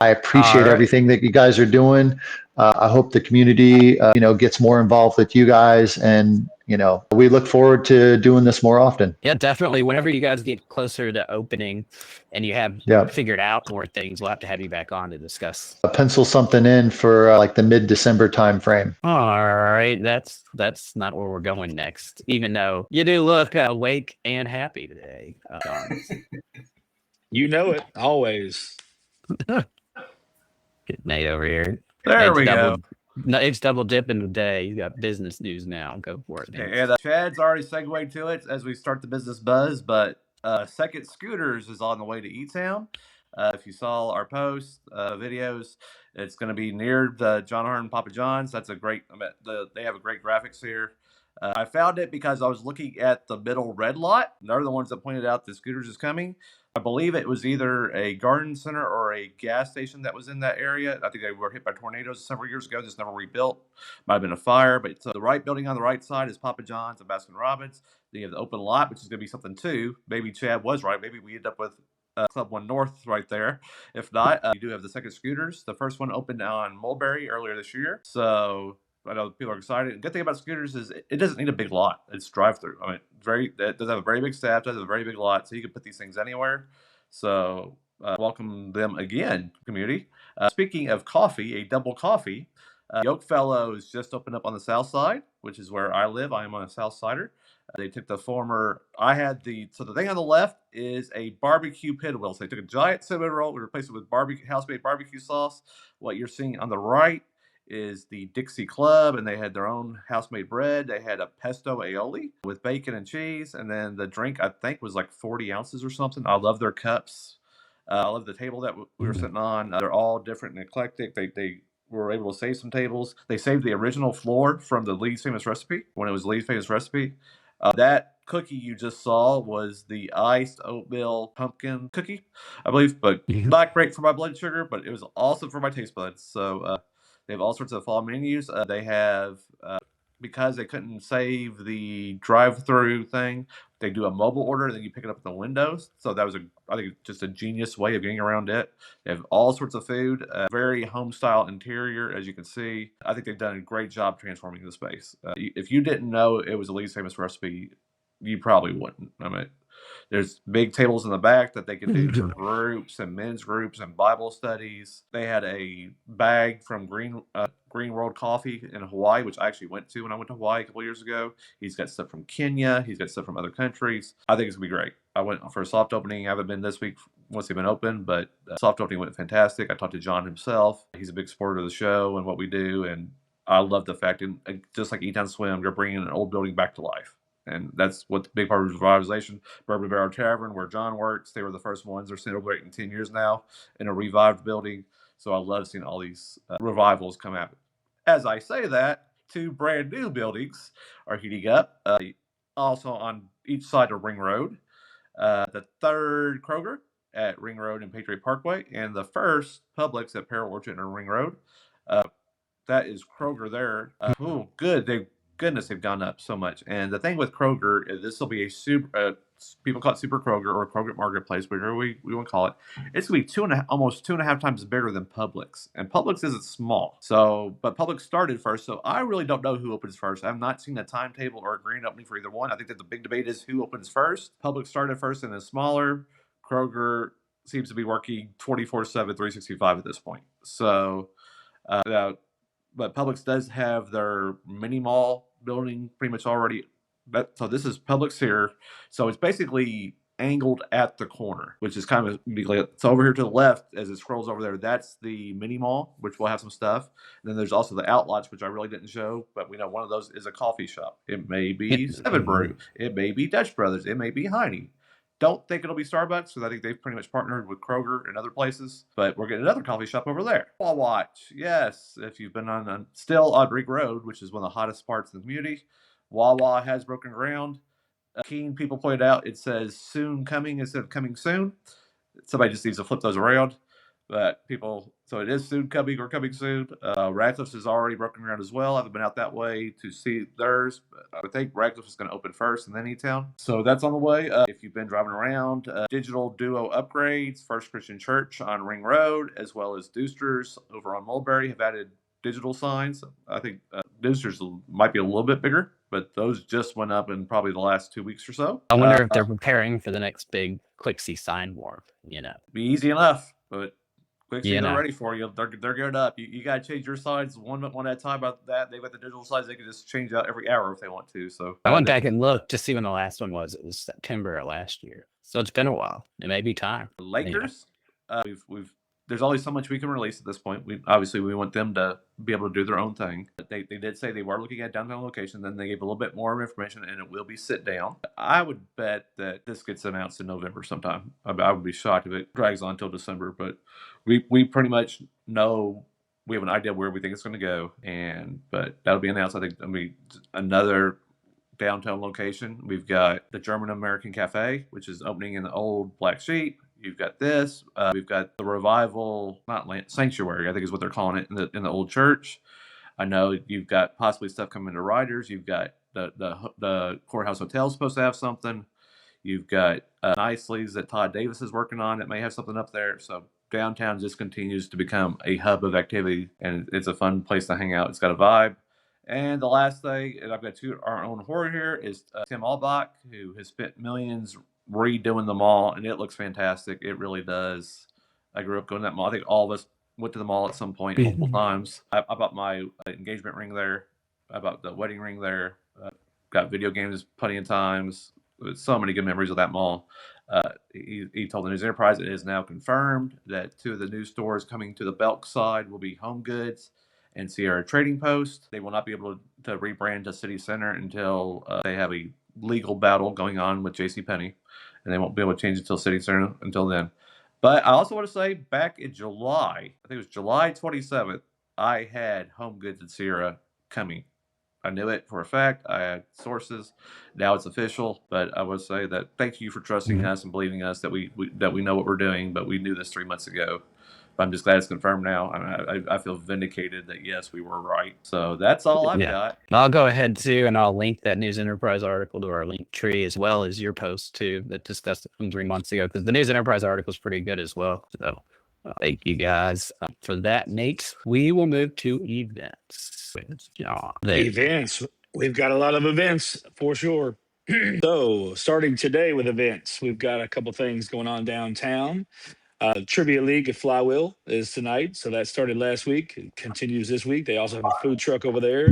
I All appreciate right. everything that you guys are doing. I hope the community, gets more involved with you guys, and we look forward to doing this more often. Yeah, definitely. Whenever you guys get closer to opening and you have Yeah, figured out more things, we'll have to have you back on to discuss. pencil something in for like the mid-December time frame. All right, that's not where we're going next. Even though you do look awake and happy today, Don. You know it, always. Get Nate over here. There Nate's we go. Nate's double dipping today. He's got business news now. Go for it, Nate. And Chad's already segued to it as we start the business buzz, but Second Scooters is on the way to E-Town. If you saw our posts, videos, it's going to be near the John Hardin Papa John's. That's a great, they have a great graphics here. I found it because I was looking at the middle red lot. They're the ones that pointed out the Scooters is coming. I believe it was either a garden center or a gas station that was in that area. I think they were hit by tornadoes several years ago, just never rebuilt. Might have been a fire, but the right building on the right side is Papa John's and Baskin Robbins. Then you have the open lot, which is going to be something too. Maybe Chad was right. Maybe we end up with Club One North right there. If not, you do have the Second Scooters. The first one opened on Mulberry earlier this year. So I know people are excited. The good thing about Scooters is it doesn't need a big lot. It's drive-through. I mean, it does have a very big staff, does have a very big lot, so you can put these things anywhere. So welcome them again, community. Speaking of coffee, a double coffee, YokeFellow is just opened up on the south side, which is where I live. I am on a south sider. They took the the thing on the left is a barbecue pit wheel. So they took a giant cinnamon roll, we replaced it with house-made barbecue sauce. What you're seeing on the right is the Dixie Club, and they had their own house-made bread. They had a pesto aioli with bacon and cheese, and then the drink, I think, was like 40 ounces or something. I love their cups. I love the table that we were sitting on. They're all different and eclectic. They were able to save some tables. They saved the original floor from the Lee's Famous Recipe, when it was Lee's Famous Recipe. That cookie you just saw was the iced oatmeal pumpkin cookie, I believe, but not great for my blood sugar, but it was awesome for my taste buds. So they have all sorts of fall menus. They have, because they couldn't save the drive-through thing, they do a mobile order, and then you pick it up at the windows. So that was, I think, just a genius way of getting around it. They have all sorts of food, very home-style interior, as you can see. I think they've done a great job transforming the space. If you didn't know it was a Lee's Famous Recipe, you probably wouldn't. I mean, there's big tables in the back that they can do for groups and men's groups and Bible studies. They had a bag from Green World Coffee in Hawaii, which I actually went to when I went to Hawaii a couple years ago. He's got stuff from Kenya. He's got stuff from other countries. I think it's going to be great. I went for a soft opening. I haven't been this week once they've been open, but soft opening went fantastic. I talked to John himself. He's a big supporter of the show and what we do, and I love the fact, and just like E-Town Swim, they're bringing an old building back to life. And that's what the big part of revitalization. Bourbon Barrel Tavern, where John works, they were the first ones. They're celebrating 10 years now in a revived building. So I love seeing all these revivals come out. As I say that, 2 brand new buildings are heating up, also on each side of Ring Road. The 3rd Kroger at Ring Road and Patriot Parkway, and the 1st Publix at Pearl Orchard and Ring Road. That is Kroger there. Good. Goodness, they've gone up so much. And the thing with Kroger is this will be a super, people call it Super Kroger or Kroger Marketplace, whatever we want to call it. It's going to be almost 2.5 times bigger than Publix. And Publix isn't small. But Publix started first, so I really don't know who opens first. I have not seen a timetable or a grand opening for either one. I think that the big debate is who opens first. Publix started first and is smaller. Kroger seems to be working 24/7, 365 at this point. So, but Publix does have their mini mall building pretty much already. So this is Publix here. So it's basically angled at the corner, which is kind of so over here to the left as it scrolls over there. That's the mini mall, which will have some stuff. And then there's also the outlots, which I really didn't show, but we know one of those is a coffee shop. It may be Seven Brew. It may be Dutch Brothers. It may be Heine. Don't think it'll be Starbucks, because I think they've pretty much partnered with Kroger and other places. But we're getting another coffee shop over there. Wawa, yes. If you've been still on Ring Road, which is one of the hottest parts of the community, Wawa has broken ground. Keen people pointed out it says soon coming instead of coming soon. Somebody just needs to flip those around. but people, so it is soon coming or coming soon. Radcliffe's has already broken ground as well. I haven't been out that way to see theirs, but I would think Radcliffe is going to open first and then E-Town. So that's on the way. If you've been driving around, Digital Duo Upgrades, First Christian Church on Ring Road, as well as Deuster's over on Mulberry have added digital signs. I think Deuster's might be a little bit bigger, but those just went up in probably the last 2 weeks or so. I wonder if they're preparing for the next big Quixie sign war. Be easy enough, but Quixie, You they're know. ready for you. They're geared up. You got to change your sides one at a time. About that, they've got the digital sides. They can just change out every hour if they want to. So I went back and looked to see when the last one was. It was September of last year, so it's been a while. It may be time. Lakers, we've there's only so much we can release at this point. We want them to be able to do their own thing. They did say they were looking at downtown location. Then they gave a little bit more information, and it will be sit down. I would bet that this gets announced in November sometime. I would be shocked if it drags on until December. But we pretty much know, we have an idea where we think it's going to go, but that'll be announced. I think another downtown location. We've got the German American Cafe, which is opening in the old Black Sheep. You've got this. We've got the Revival, Sanctuary, I think is what they're calling it, in the old church. I know you've got possibly stuff coming to Riders. You've got the Courthouse Hotel is supposed to have something. You've got Nicely's that Todd Davis is working on that may have something up there. So downtown just continues to become a hub of activity, and it's a fun place to hang out. It's got a vibe. And the last thing, and I've got our own horror here, is Tim Albach, who has spent millions redoing the mall, and it looks fantastic. It really does. I grew up going to that mall. I think all of us went to the mall at some point, multiple times. I bought my engagement ring there. I bought the wedding ring there. Got video games plenty of times. So many good memories of that mall. He told the News Enterprise it is now confirmed that 2 of the new stores coming to the Belk side will be HomeGoods and Sierra Trading Post. They will not be able to rebrand to City Center until they have a legal battle going on with JCPenney, and they won't be able to change it until City Center until then. But I also want to say, back in July, I think it was July 27th, I had HomeGoods and Sierra coming. I knew it for a fact. I had sources. Now it's official. But I would say that thank you for trusting us and believing us that we know what we're doing. But we knew this 3 months ago. But I'm just glad it's confirmed now. I feel vindicated that yes, we were right. So that's all I've got. I'll go ahead too, and I'll link that News Enterprise article to our link tree, as well as your post too that discussed it from 3 months ago, because the News Enterprise article is pretty good as well. So thank you guys for that, Nate. We will move to events with John. Events. We've got a lot of events for sure. So starting today with events, we've got a couple things going on downtown. Trivia League at Flywheel is tonight. So that started last week. It continues this week. They also have a food truck over there.